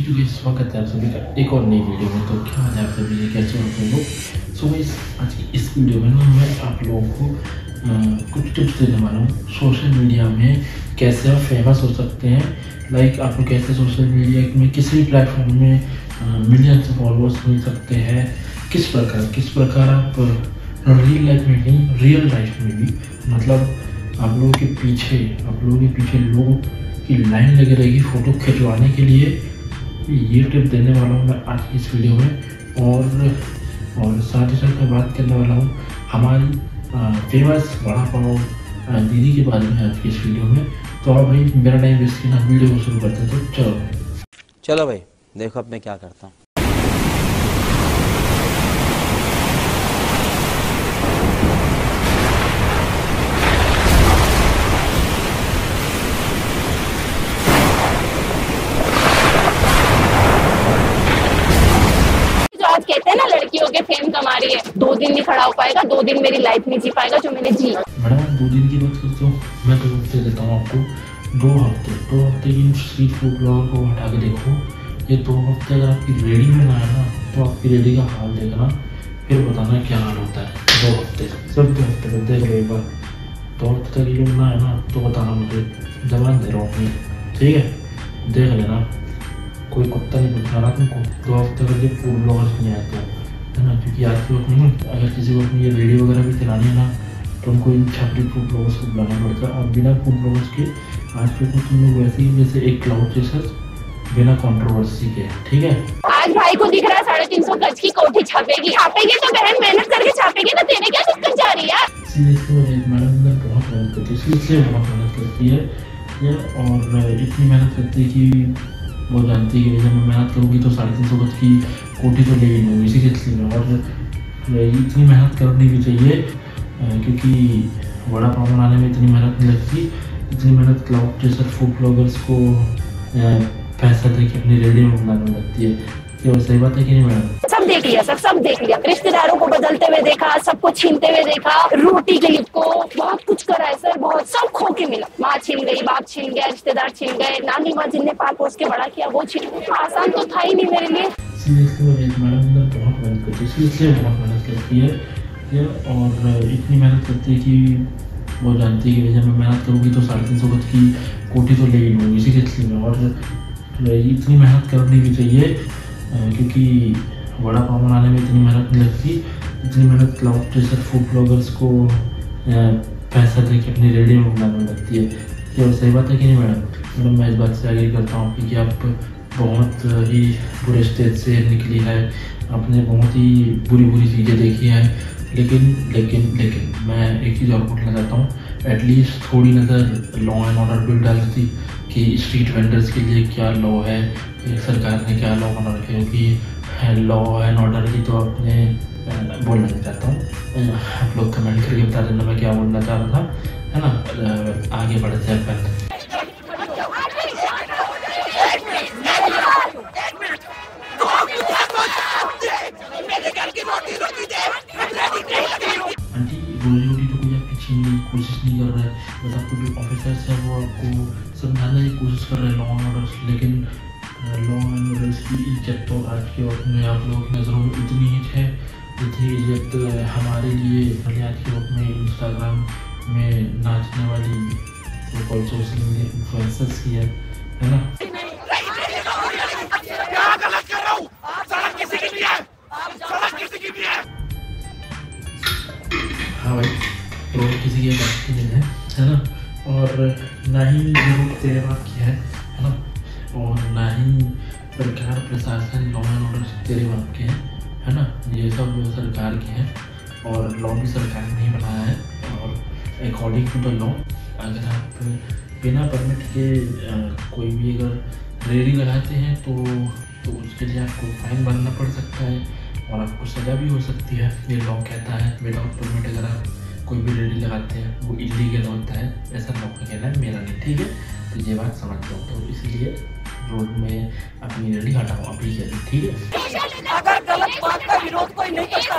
जो कि स्वागत है आप सभी का एक और नई वीडियो में। तो क्या है आप सभी कैसे हो आप लोग। सो गाइस आज की इस वीडियो में ना मैं आप लोगों को कुछ टिप्स देने वाला हूँ सोशल मीडिया में कैसे आप फेमस हो सकते हैं। लाइक आप लोग कैसे सोशल मीडिया में किसी भी प्लेटफॉर्म में मिलियंस फॉलोअर्स मिल सकते हैं। किस प्रकार आप रियल लाइफ में नहीं रियल लाइफ में भी मतलब आप लोगों के पीछे लोगों की लाइन लगी रहेगी फ़ोटो खिंचवाने के लिए। ये टिप देने वाला हूँ मैं आज की इस वीडियो में। और साथ ही साथ मैं बात करने वाला हूँ हमारी फेमस वड़ा पाव दीदी के बारे में आज की इस वीडियो में। तो आप भाई मेरा टाइम वेस्ट किया वीडियो को शुरू करते हैं। तो चलो भाई देखो अब मैं क्या करता हूँ। आज कहते हैं ना लड़कियों के फेम कमा रही है, 2 दिन नहीं खड़ा हो पाएगा, 2 दिन मेरी लाइफ नहीं जी पाएगा जो मैंने जी। मैडम 2 दिन की बात करते हो, मैं 2 हफ्ते देता हूँ आपको। 2 हफ्ते की स्ट्रीट फूड ब्लॉगर को हटा के देखो। ये 2 हफ्ते अगर आपकी रेडी में ना है ना तो आपकी रेडी का हाल देखना, फिर बताना क्या हाल होता है। 2 हफ्ते सिर्फ 2 हफ्ते तक देख लो एक बार। 2 हफ्ते तक ये ना है ना तो बताना, मुझे जवान दे रहा हूँ अपनी, ठीक है। देख लेना, कोई कुत्ता नहीं पूछना रहा तुमको। 2 हफ्ते तक ये फूड ब्लॉगर्स नहीं आते है ना, क्योंकि आज के वक्त में अगर किसी को अपनी ये वीडियो वगैरह भी चलानी है ना तो उनको इन छपरी फूड ब्लॉगर्स को बुलाना पड़ता है। और बिना फूड ब्लॉगर्स के आज के वक्त तुम लोग वैसे ही जैसे एक क्लाउड चेसर बिना कंट्रोवर्सी के, ठीक है। आज भाई को दिख रहा है 350 गज की कोठी छापेगी तो बहन मेहनत करके छापेगी ना, तेरे क्या दिक्कत जा रही है। मैडम बहुत मेहनत करती है, इसलिए बहुत मेहनत करती है और इतनी मेहनत करती है कि वो जानती है कि जब मैं मेहनत करूँगी तो 350 गज की कोठी तो ले ही लूँगी इसी सिलसिले में। और इतनी मेहनत करनी भी चाहिए क्योंकि वड़ा पाव बनाने में इतनी मेहनत नहीं लगती जितनी मेहनत क्लाउड चेसर फूड ब्लॉगर्स को पैसा दे के अपनी रेडियो में बनाने में लगती है। ये सही बात है कि नहीं मैडम? सब देख लिया। रिश्तेदारों को बदलते हुए देखा, सबको छीनते हुए देखा, रोटी गई को बहुत कुछ करा है सर, बहुत सब खो के मिला। माँ छीन गई, बाप छीन गया, रिश्तेदार छीन गए, नानी माँ जिनने पाल पोस के बड़ा किया वो छीन गई। आसान तो था ही नहीं मेरे लिए। मैडम बहुत मेहनत करती है, इसलिए बहुत मेहनत करती है और इतनी मेहनत करती है कि वो जानती है कि जब मैं मेहनत करूँगी तो 350 गज की कोठी तो ले ही लूँगी इसी सिलसिले में। और इतनी मेहनत करनी भी चाहिए क्योंकि वड़ा पाव बनाने में इतनी मेहनत नहीं लगती जितनी मेहनत क्लाउड चेसर फूड ब्लॉगर्स को पैसा दे के अपनी रेडियो में बनाने में लगती है। ये सही बात है कि नहीं मैडम? मैं इस बात से आगे करता हूँ क्योंकि आप बहुत ही बुरे स्टेज से निकली है, आपने बहुत ही बुरी चीज़ें देखी हैं। लेकिन मैं एक चीज़ और पूछना चाहता हूँ, एटलीस्ट थोड़ी नज़र लॉ एंड ऑर्डर बिल डाल दी कि स्ट्रीट वेंडर्स के लिए क्या लॉ है, सरकार ने क्या लॉ बना रखे हैं। क्योंकि लॉ एंड ऑर्डर की तो आपने बोलना नहीं चाहता हूँ, आप लोग कमेंट करके बता देना मैं क्या बोलना चाह रहा था, है ना। आगे बढ़ते हैं अपन। आंटी रोजी तो कोई आपकी छीनने की कोशिश नहीं कर रहा है, बस आपको जो ऑफिसर्स हैं वो आपको समझाने की कोशिश कर रहे हैं लॉ एंड ऑर्डर्स। लेकिन लॉ एंड ऑर्डर्स की इज्जत तो आज के वक्त में आप लोगों की नज़रों में इतनी ही है जितनी इज्जत हमारे लिए आज के वक्त में इंस्टाग्राम में नाचने वाली सोशल मीडिया इन्फ्लुएंसर्स की है ना। हाँ भाई, रोड किसी के बात की नहीं है ना। और ना ही रोड तेरे बात की है ना। और ना ही सरकार प्रशासन लॉ एंड ऑर्डर तेरे बात के है ना। ये सब सरकार के हैं और लॉ भी सरकार ने ही बनाया है। और अकॉर्डिंग टू द लॉ अगर आप बिना परमिट के कोई भी अगर रेडी लगाते हैं तो उसके लिए आपको फाइन भरना पड़ सकता है और आपको सज़ा भी हो सकती है। ये लॉ कहता है विदाउट परमिट अगर आप कोई भी रेडी लगाते हैं वो इलीगल होता है, ऐसा लॉ का कहना है, मेरा नहीं, ठीक है। तो ये बात समझ लो, तो इसलिए रोड में अपनी रेडी हटाओ अभी के लिए, ठीक है। अगर गलत बात का विरोध कोई नहीं करता,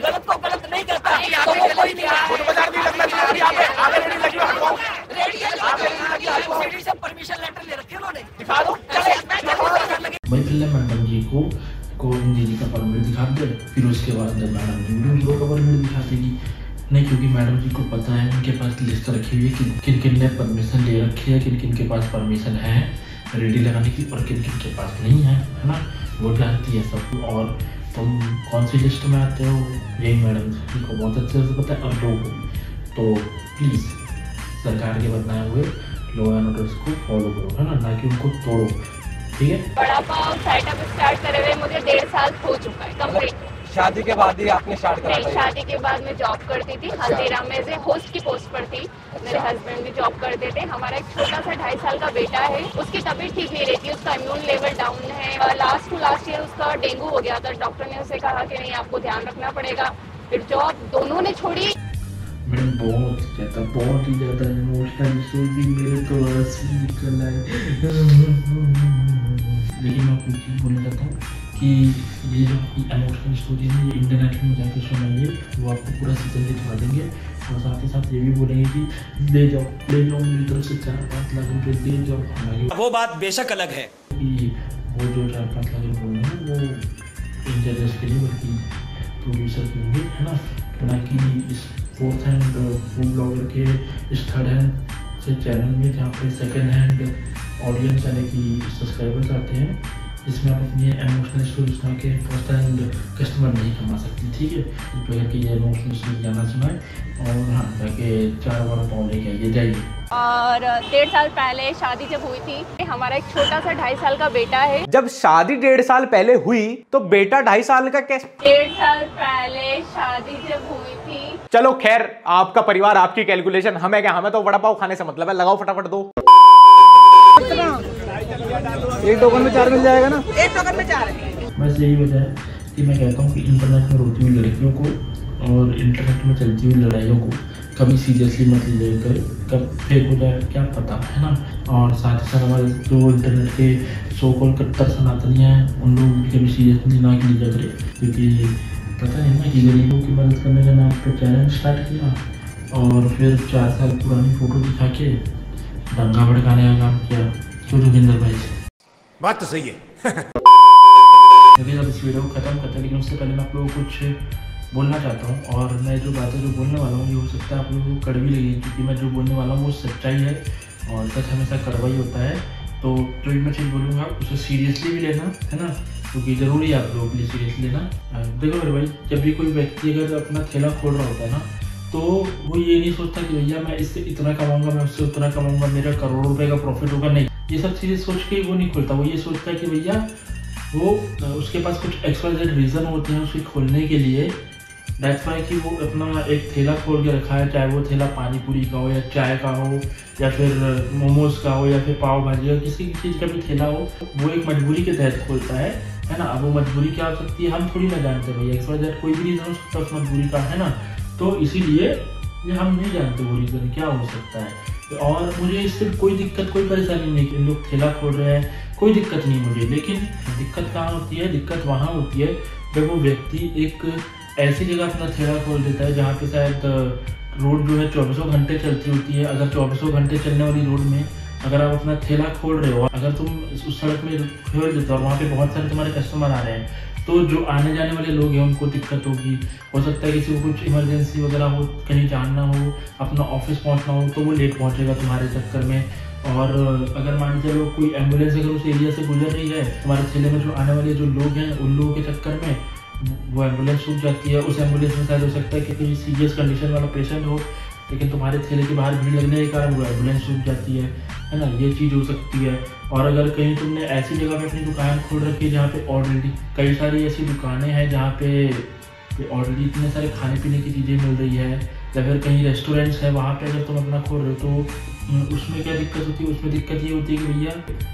गलत को गलत नहीं करता तो वो कोई नहीं परमिशन लेटर ले रखे उन्होंने, दिखा दो। भाई पहले मैडम जी को दीदी का परमिट दिखा दे, फिर उसके बाद मैडम जी वीडियो का परमिट दिखा देगी। नहीं, क्योंकि मैडम जी को पता है उनके पास लिस्ट रखी हुई है किन किन ने परमिशन ले रखी है, किन किन के पास परमिशन है रेडी लगाने की और किन किन के पास नहीं है ना, वो जानती है सब। और तुम कौन सी लिस्ट में आते हो यही मैडम जी को बहुत अच्छे से पता है। और लोगों तो प्लीज़ सरकार के बताए हुए लॉ एंड ऑर्डर्स को फॉलो करो, है ना कि उनको तोड़ो, ठीक है। बड़ा पाव सेटअप स्टार्ट करे हुए मुझे 1.5 साल हो चुका है कंप्लीट। शादी के बाद ही आपने स्टार्ट करा था? शादी के बाद मैं जॉब करती थी हल्दीराम में, से होस्ट की पोस्ट पर थी। मेरे हस्बैंड भी जॉब करते थे। हमारा एक छोटा सा 2.5 साल का बेटा है, उसकी तबीयत ठीक नहीं रहती, उसका इम्यून लेवल डाउन है। लास्ट ईयर उसका डेंगू हो गया था। डॉक्टर ने उसे कहा कि नहीं आपको ध्यान रखना पड़ेगा। फिर जॉब दोनों ने छोड़ी। मैडम बहुत ही ज़्यादा इमोशनल स्टोरी मेरे तो आंसू निकल आए। लेकिन मैं कुछ चीज़ बोलना चाहता हूँ कि ये जो इमोशनल स्टोरी है ये इंटरनेट में जाकर सुनाइए, वो आपको पूरा सीजन दिखा देंगे। और साथ ही साथ ये भी बोलेंगे कि ले जाओ मेरी तरफ से 4-5 लाख रुपये दे जाओ हमारी। वो बात बेशक अलग है कि वो जो 4-5 लाख रुपये हैं वो इंटरेस्ट के लिए बल्कि प्रोड्यूसर के लिए, है ना कि इस 4th हैंड फूड ब्लॉगर के इस 3rd हैंड से चैनल में जहाँ पे 2nd हैंड ऑडियंस यानी कि सब्सक्राइबर्स आते हैं, जिसमें आप अपनी इमोशनल स्टोरी सुना के 1st हैंड कस्टमर नहीं कमा सकती, ठीक है। कृपया करके ये इमोशनल स्टोरी जाना सुनाए और हाँ जाके 4 बार पाँव लेके आइए जाइए। और 1.5 साल पहले शादी जब हुई थी, हमारा एक छोटा सा 2.5 साल का बेटा है। जब शादी 1.5 साल पहले हुई तो बेटा 2.5 साल का कैसे? 1.5 साल पहले शादी जब हुई थी। चलो खैर, आपका परिवार आपकी कैलकुलेशन, हमें क्या, हमें तो वड़ा पाव खाने से मतलब है। लगाओ फटाफट दो। एक टोकन में 4 मिल जाएगा ना? एक टोकन में 4 है। बस यही वजह है कि मैं कहता हूँ कि इंटरनेट में रोती हुई लड़कियों को और इंटरनेट में चलती हुई लड़ाइयों को कभी सीरियसली मत लेकर, कब फेक हो जाए क्या पता, है ना। और साथ ही साथ हमारे जो इंटरनेट के सो कॉल कट्टर सनातनी हैं उन लोगों की कभी सीरियसली ना की लीजिए करें, क्योंकि पता है ना कि गरीबों की मदद करने का नाम पर चैलेंज स्टार्ट किया और फिर 4 साल पुरानी फ़ोटो दिखा के दंगा भड़काने का काम किया। क्यों जोगिंदर भाई? बात तो सही है। लेकिन अब इस वीडियो को ख़त्म करते हैं, लेकिन उससे पहले मैं आप लोगों को कुछ बोलना चाहता हूँ। और मैं जो बातें जो बोलने वाला हूँ ये हो सकता है आप लोगों को कड़वी लगे, क्योंकि मैं जो बोलने वाला हूँ वो सच्चाई है और सच हमेशा कड़वा ही होता है। तो जो भी मैं चीज़ बोलूँगा उसे सीरियसली भी लेना, है ना, क्योंकि ज़रूरी है आप लोगों के लिए सीरियसली लेना। देखो मेरे भाई, जब भी कोई व्यक्ति अगर अपना ठेला खोल रहा होता है ना, तो वो ये नहीं सोचता कि भैया मैं इससे इतना कमाऊंगा, मैं उससे उतना कमाऊंगा, मेरा करोड़ों रुपए का प्रॉफिट होगा। नहीं, ये सब चीज़ें सोच के वो नहीं खोलता। वो ये सोचता है कि भैया वो उसके पास कुछ XYZ रीज़न होते हैं उसके खोलने के लिए। दैट्स वाई कि वो अपना एक ठेला खोल के रखा है, चाहे वो ठेला पानी पूरी का हो या चाय का हो या फिर मोमोज का हो या फिर पाव भाजी का, किसी चीज़ का भी ठेला हो, वो एक मजबूरी के तहत खोलता है ना। अब वो मजबूरी क्या हो सकती है हम थोड़ी ना जानते भैया, XYZ कोई भी रीज़न हो सकता है उस मजबूरी का, है ना। तो इसीलिए ये हम नहीं जानते वो रीज़न क्या हो सकता है। और मुझे इससे कोई दिक्कत कोई परेशानी नहीं कि लोग ठेला खोल रहे हैं, कोई दिक्कत नहीं मुझे। लेकिन दिक्कत कहाँ होती है? दिक्कत वहाँ होती है जब वो व्यक्ति एक ऐसी जगह अपना ठेला खोल देता है जहाँ पे शायद रोड जो है 24 घंटे चलती होती है। अगर 24 घंटे चलने वाली रोड में अगर आप अपना ठेला खोल रहे हो, अगर तुम उस सड़क में खोल देते हो और वहाँ पे बहुत सारे तुम्हारे कस्टमर आ रहे हैं, तो जो आने जाने वाले लोग हैं उनको दिक्कत होगी। हो सकता है किसी को कुछ इमरजेंसी वगैरह हो, कहीं जानना हो, अपना ऑफिस पहुंचना हो, तो वो लेट पहुंचेगा तुम्हारे चक्कर में। और अगर मान लीजिए लोग कोई एम्बुलेंस अगर उस एरिया से गुजर रही है, तुम्हारे ठेले में जो आने वाले जो लोग हैं उन लोगों के चक्कर में वो एम्बुलेंस रुक जाती है। उस एम्बुलेंस में शायद हो सकता है कि कोई सीरियस कंडीशन वाला पेशेंट हो, लेकिन तुम्हारे ठेले के बाहर भीड़ लगने के कारण वो एम्बुलेंस रुक जाती है ना। ये चीज़ हो सकती है। और अगर कहीं तुमने ऐसी जगह पे अपनी दुकान खोल रखी है जहाँ पे ऑलरेडी कई सारी ऐसी दुकानें हैं जहाँ पे ऑलरेडी इतने सारे खाने पीने की चीज़ें मिल रही है, या फिर कहीं रेस्टोरेंट्स है, वहाँ पे अगर तुम अपना खोल रहे हो तो उसमें क्या दिक्कत होती है? उसमें दिक्कत ये होती है कि भैया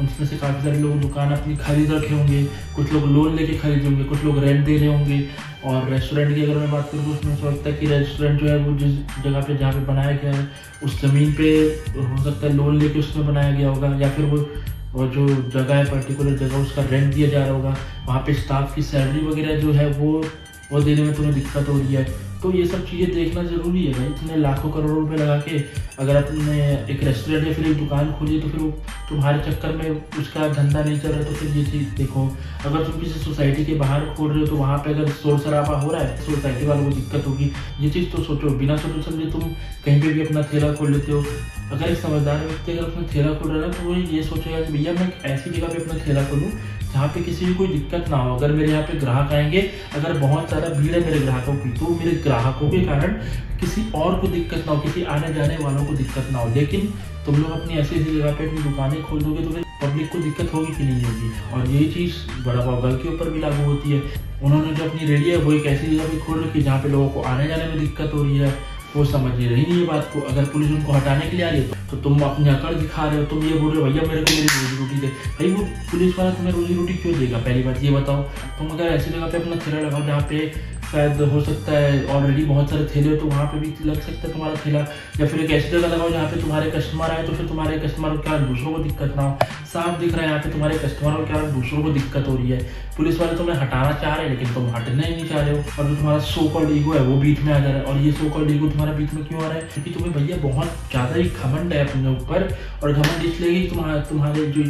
उसमें से काफ़ी सारे लोग दुकान अपनी खरीद रखे होंगे, कुछ लोग लोन लेके खरीदे होंगे, कुछ लोग रेंट दे रहे होंगे। और रेस्टोरेंट की अगर मैं बात करूँ तो उसमें सोचता है कि रेस्टोरेंट जो है वो जिस जगह पे जहाँ पे बनाया गया है उस ज़मीन पे हो सकता है लोन लेके उसमें बनाया गया होगा, या फिर वो जो जगह है पर्टिकुलर जगह उसका रेंट दिया जा रहा होगा। वहाँ पे स्टाफ की सैलरी वगैरह जो है वो देने में तुम्हें दिक्कत हो रही है। तो ये सब चीज़ें देखना ज़रूरी है भाई। इतने लाखों करोड़ों रुपए लगा के अगर आपने एक रेस्टोरेंट या फिर एक दुकान खोली तो फिर वो तुम्हारे चक्कर में उसका धंधा नहीं चल रहा तो फिर ये चीज़ देखो। अगर तुम किसी सोसाइटी के बाहर खोल रहे हो तो वहाँ पे अगर शोर शराबा हो रहा है सोसाइटी वालों को दिक्कत होगी। ये चीज़ तो सोचो, बिना सोचे समझे तुम कहीं पे भी अपना ठेला खोल लेते हो। अगर एक समझदार व्यक्ति अगर अपना ठेला खोल रहा है तो वो ये सोचेगा कि भैया मैं ऐसी जगह पे अपना ठेला खोलूँ जहाँ पे किसी भी कोई दिक्कत ना हो। अगर मेरे यहाँ पे ग्राहक आएंगे, अगर बहुत सारा भीड़ है मेरे ग्राहकों की, तो मेरे ग्राहकों के कारण किसी और को दिक्कत ना हो, किसी आने जाने वालों को दिक्कत ना हो। लेकिन तुम लोग अपनी ऐसी ऐसी जगह पे अपनी दुकानें खोल दोगे तो फिर पब्लिक को दिक्कत होगी कि नहीं होगी। और ये चीज़ बड़ा पाव गर्ल के ऊपर भी लागू होती है। उन्होंने जो अपनी रेडी है वो एक ऐसी जगह पे खोल रखी है जहाँ पे लोगों को आने जाने में दिक्कत हो रही है। वो समझ रही नहीं है बात को। अगर पुलिस उनको हटाने के लिए आ रही है तो तुम अपनी अकड़ दिखा रहे हो, तुम ये बोल रहे हो भैया मेरे को मेरी रोजी रोटी दे। भाई वो पुलिस वाला तुम्हें रोजी रोटी क्यों देगा? पहली बात ये बताओ। तुम अगर ऐसी जगह पे अपना ठेला लगाओ जहाँ पे शायद हो सकता है ऑलरेडी बहुत सारे ठेले हो तो वहाँ पे भी लग सकता है तुम्हारा ठेला, या फिर एक ऐसी जगह लगाओ जहाँ पे तुम्हारे कस्टमर आए तो फिर तुम्हारे कस्टमर के कारण दूसरों को दिक्कत ना हो। साफ दिख रहा है यहाँ पे तुम्हारे कस्टमरों के कारण दूसरों को दिक्कत हो रही है। पुलिस वाले तुम्हें हटाना चाह रहे हैं लेकिन तुम हटना ही नहीं चाह रहे हो, और जो तुम्हारा सो कॉल्ड ईगो है वो बीच में आ जा रहा है। और ये सो कॉल्ड ईगो तुम्हारा बीच में क्यों आ रहा है? क्योंकि तुम्हें भैया बहुत ज़्यादा ही घमंड है अपने ऊपर। और घमंड इसलिए तुम्हारे जो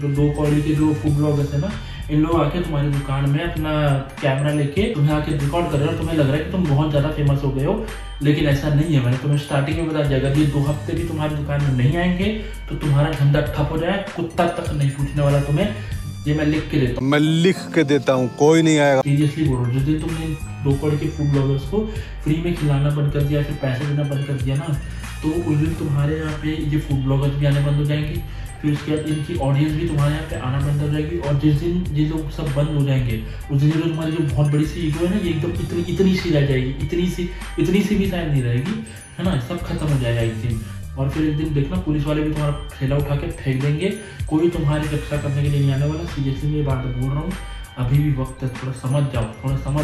दो कॉलेज के जो फूड ब्लॉगर्स है ना, इन लोग आके तुम्हारी दुकान में अपना कैमरा लेके तुम्हें आके रिकॉर्ड कर रहे हो और तुम्हें लग रहा है कि तुम बहुत ज़्यादा फेमस हो गए हो। लेकिन ऐसा नहीं है। मैंने तुम्हें स्टार्टिंग में बता दिया, अगर ये 2 हफ्ते भी तुम्हारी दुकान में नहीं आएंगे तो तुम्हारा धंधा ठप हो जाए, कुत्ता तक नहीं पूछने वाला तुम्हें। ये मैं लिख के देता हूँ, मैं लिख के देता हूँ, कोई नहीं आएगा। सीरियसली बोल रहा हूँ। जिस दिन तुमने 2 करोड़ के फूड ब्लॉगर्स को फ्री में खिलाना बंद कर दिया, फिर पैसे देना बंद कर दिया ना, तो उस दिन तुम्हारे यहाँ पे ये फूड ब्लॉगर्स भी आने बंद हो जाएंगे। फिर उसके बाद इनकी ऑडियंस भी तुम्हारे यहाँ पे आना बंद हो जाएगी। और जिस दिन ये लोग सब बंद हो जाएंगे उस दिन तुम्हारी जो बहुत बड़ी सी ईगो है ना, ये एकदम इतनी सी रह जाएगी, इतनी सी भी शायद नहीं रहेगी, है ना। सब खत्म हो जाएगा एक दिन। और फिर एक दिन देखना पुलिस वाले भी तुम्हारा ठेला उठा के फेंक देंगे। कोई तुम्हारी रक्षा करने के लिए नहीं आने वाला। सीरियसली मैं ये बात बोल रहा हूँ, अभी भी वक्त है, थोड़ा समझ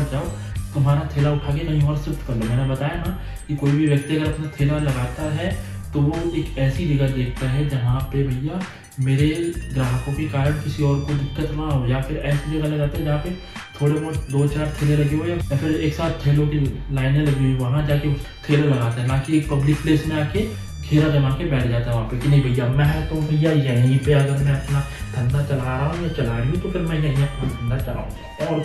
जाओ। तुम्हारा ठेला उठा के कहीं और शिफ्ट कर लो। मैंने बताया ना कि कोई भी व्यक्ति अगर अपना ठेला लगाता है तो वो एक ऐसी जगह देखता है जहाँ पे भैया मेरे ग्राहकों के कारण किसी और को दिक्कत ना हो, या फिर ऐसी जगह लगाते हैं जहाँ पे थोड़े बहुत 2-4 ठेले लगे हुए या फिर एक साथ ठेलों की लाइनें लगी हुई, वहाँ जाके ठेले लगाते हैं। ना कि एक पब्लिक प्लेस में आके घेरा जमा के बैठ जाता है वहाँ पे कि नहीं भैया मैं तो भैया यहीं पे अगर मैं अपना धंधा चला रहा हूँ या चला रही हूँ तो फिर मैं यहीं अपना धंधा चलाऊँगा। और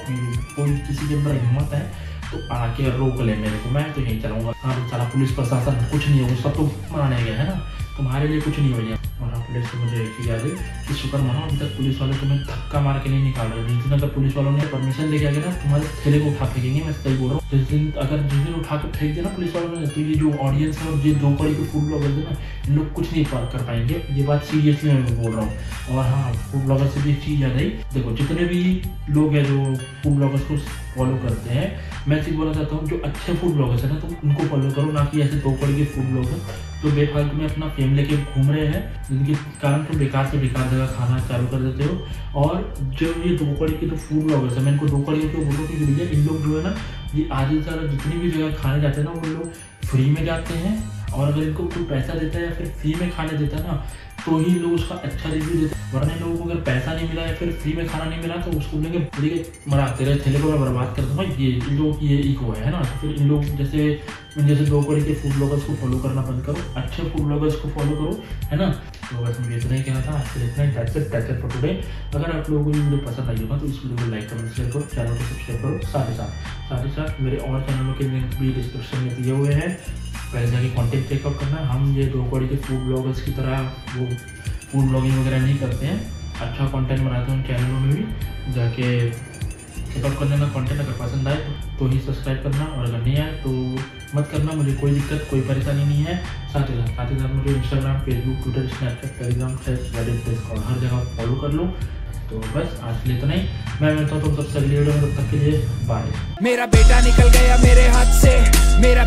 कोई किसी के अंदर हिम्मत है तो आके रोक ले मेरे को, मैं तो यहीं चलाऊंगा। हाँ बेचारा पुलिस प्रशासन कुछ नहीं हो, सब तो मनाने गए है ना, तुम्हारे लिए कुछ नहीं भैया। और हाँ पुलिस से मुझे एक चीज़ याद है कि शुक्र मनाओ अभी तक पुलिस वाले तुम्हें धक्का मार के नहीं निकाल रहे। जिस दिन अगर पुलिस वालों ने परमिशन लेके आ गया ना तुम्हारे ठेले को उठा फेंकेंगे, मैं सही बोल रहा हूँ। जिस दिन उठा के फेंक दिया ना पुलिस वालों ने, तो ये जो ऑडियंस है और ये 2 करोड़ के फूड ब्लॉगर है ना, इन लोग कुछ नहीं कर पाएंगे। ये बात सीरियसली मैं बोल रहा हूँ। और हाँ फूड ब्लॉगर से भी एक चीज़ याद आई, देखो जितने भी लोग हैं जो फूड ब्लॉगर्स को फॉलो करते हैं, मैं चीज़ बोलना चाहता हूँ जो अच्छे फूड ब्लॉगर्स है ना तुम उनको फॉलो करो, ना कि ऐसे 2 करोड़ के फूड ब्लॉगर जो बेफालतू में अपना फेम लेके घूम रहे हैं, जिनके कारण तुम बेकार से बेकार जगह खाना चालू कर देते हो। और जो ये 2 करोड़ के जो फूड ब्लॉगर्स है, मैं इनको 2 करोड़ क्यों बोलूँ कि भैया इन लोग जो है ना ये आधे से ज़्यादा जितनी भी जगह खाने जाते हैं ना वो लोग फ्री में जाते हैं। और अगर इनको कोई पैसा देता है या फिर फ्री में खाने देता है ना तो ही लोग उसका अच्छा रिव्यू देते हैं। वरना लोगों को अगर पैसा नहीं मिला या फिर फ्री में खाना नहीं मिला तो उसको बोलेंगे मरा तेरे ठेले को मैं बर्बाद कर दूँगा। ये इन लोगों की ये ईगो है ना। तो फिर इन लोग जैसे 2 करोड़ के फूड ब्लॉगर्स को फॉलो करना बंद करो, अच्छे फूड ब्लॉगर्स को फॉलो करो, है ना। तो बस मुझे इतना ही कहना था, आज इतना ही। टैच फॉर टुडे। अगर आप लोगों को ये वीडियो पसंद आई होगा तो इस वीडियो को लाइक कमेंट शेयर करो, चैनल को सब्सक्राइब करो। साथ ही साथ मेरे और चैनलों के लिंक भी डिस्क्रिप्शन में दिए हुए हैं, पहले जाके कॉन्टेंट चेकआउट करना। हम ये 2 करोड़ के फूड ब्लॉगर्स की तरह वो फूड ब्लॉगिंग वगैरह नहीं करते हैं, अच्छा कंटेंट बनाते हैं चैनलों में भी। जाके चेकआउट कर लेना कंटेंट, अगर पसंद आए तो ही सब्सक्राइब करना, और अगर नहीं आए तो मत करना। मुझे कोई दिक्कत कोई परेशानी नहीं है। साथ ही साथ मुझे Instagram, Facebook, Twitter, Snapchat, Telegram, Reddit, Discord हर जगह फॉलो कर लो। तो बस आज के लिए इतना ही। मैं मिलता हूँ तुम सबसे अगली वीडियो में, तब तक के लिए बाय। मेरा बेटा निकल गया मेरे हाथ से, मेरा